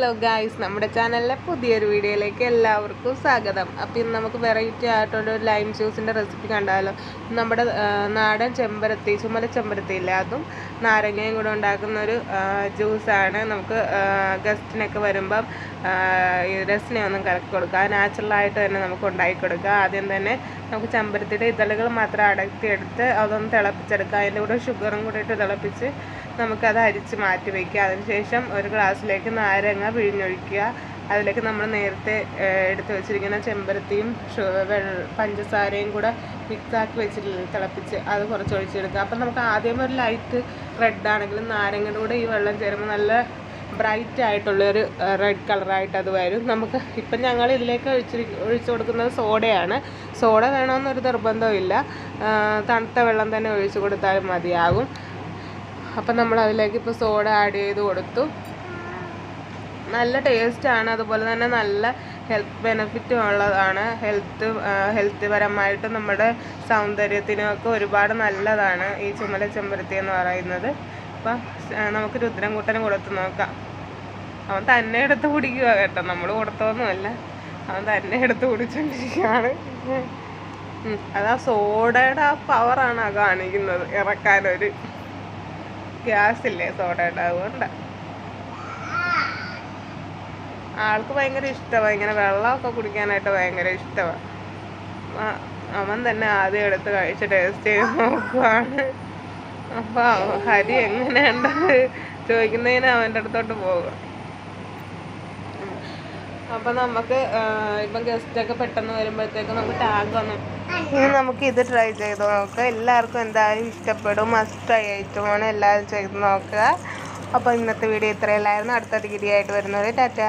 Hello guys, നമ്മുടെ ചാനലിലെ പുതിയൊരു വീഡിയോയിലേക്ക് എല്ലാവർക്കും സ്വാഗതം. അപ്പോൾ ഇന്ന് നമുക്ക് വെറൈറ്റി ആയിട്ടുള്ള ഒരു ലൈം ജ്യൂസിൻ്റെ റെസിപ്പി കണ്ടാലോ. നമ്മുടെ നാടൻ ചെമ്പരത്തി, ചുമല ചെമ്പരത്തി ഇല്ല, അതും നാരങ്ങയും കൂടെ ഉണ്ടാക്കുന്ന ഒരു ജ്യൂസാണ്. നമുക്ക് ഗസ്റ്റിനൊക്കെ വരുമ്പം ഈ രസനെ ഒന്നും കലക്കി കൊടുക്കുക, നാച്ചുറലായിട്ട് തന്നെ നമുക്ക് ഉണ്ടാക്കി കൊടുക്കുക. ആദ്യം തന്നെ നമുക്ക് ചെമ്പരത്തിയുടെ ഇതളുകൾ മാത്രം അടർത്തിയെടുത്ത് അതൊന്ന് തിളപ്പിച്ചെടുക്കുക. അതിൻ്റെ കൂടെ ഷുഗറും കൂടെ ഇട്ട് തിളപ്പിച്ച് നമുക്കത് അരിച്ച് മാറ്റി വയ്ക്കുക. അതിനുശേഷം ഒരു ഗ്ലാസ്സിലേക്ക് നാരങ്ങ പിഴിഞ്ഞൊഴിക്കുക. അതിലേക്ക് നമ്മൾ നേരത്തെ എടുത്ത് വെച്ചിരിക്കുന്ന ചെമ്പരത്തിയും പഞ്ചസാരയും കൂടെ മിക്സാക്കി വെച്ചിട്ട് തിളപ്പിച്ച് അത് കുറച്ച് ഒഴിച്ചെടുക്കുക. അപ്പം നമുക്ക് ആദ്യം ഒരു ലൈറ്റ് റെഡ് ആണെങ്കിലും നാരങ്ങയുടെ കൂടെ ഈ വെള്ളം ചേരുമ്പോൾ നല്ല ബ്രൈറ്റ് ആയിട്ടുള്ളൊരു റെഡ് കളറായിട്ട് അത് വരും. നമുക്ക് ഇപ്പം ഞങ്ങൾ ഇതിലേക്ക് ഒഴിച്ചു കൊടുക്കുന്നത് സോഡയാണ്. സോഡ വേണമെന്നൊരു നിർബന്ധമില്ല, തണുത്ത വെള്ളം തന്നെ ഒഴിച്ചു കൊടുത്താലും മതിയാകും. അപ്പം നമ്മൾ അതിലേക്ക് ഇപ്പോൾ സോഡ ആഡ് ചെയ്ത് കൊടുത്തു. നല്ല ടേസ്റ്റാണ്, അതുപോലെ തന്നെ നല്ല ഹെൽത്ത് ബെനിഫിറ്റും ഉള്ളതാണ്. ഹെൽത്ത് പരമായിട്ടും നമ്മുടെ സൗന്ദര്യത്തിനൊക്കെ ഒരുപാട് നല്ലതാണ് ഈ ചുമല ചെമ്പരത്തി എന്ന് പറയുന്നത്. അപ്പം നമുക്ക് രുദ്രൻകുട്ടന് കൊടുത്ത് നോക്കാം. അവൻ തന്നെ എടുത്ത് കുടിക്കുക കേട്ടോ, നമ്മൾ കൊടുത്തൊന്നുമല്ല, അവൻ തന്നെ എടുത്ത് കുടിച്ചോണ്ടിരിക്കുകയാണ്. അതാ സോഡയുടെ ആ പവറാണ് ആ കാണിക്കുന്നത്, ഇറക്കാനൊരു ഗ്യാസില്ലേ സോഡയുടെ, അതുകൊണ്ടാണ്. ആൾക്ക് ഭയങ്കര ഇഷ്ടമാണ് ഇങ്ങനെ വെള്ളമൊക്കെ കുടിക്കാനായിട്ട്, ഭയങ്കര ഇഷ്ടമാണ്. അവൻ തന്നെ ആദ്യം എടുത്ത് കഴിച്ച് ടേസ്റ്റ് ചെയ്ത് നോക്കുവാണ്. അപ്പോൾ ഹരി എങ്ങനെയുണ്ടെന്ന് ചോദിക്കുന്നതിന് അവൻ്റെ അടുത്തോട്ട് പോകുക. അപ്പം നമുക്ക് ഇപ്പം ഗസ്റ്റൊക്കെ പെട്ടെന്ന് വരുമ്പോഴത്തേക്ക് നമുക്ക് ടാങ്ക് വന്നു. ഇനി നമുക്ക് ഇത് ട്രൈ ചെയ്ത് നോക്കുക. എല്ലാവർക്കും എന്തായാലും ഇഷ്ടപ്പെടും, മസ്റ്റ് ട്രൈ ഐറ്റമാണ്, എല്ലാവരും ചെയ്ത് നോക്കുക. അപ്പോൾ ഇന്നത്തെ വീഡിയോ ഇത്രയല്ലായിരുന്നു. അടുത്ത വീഡിയോ ആയിട്ട് വരുന്നത് ടാറ്റ.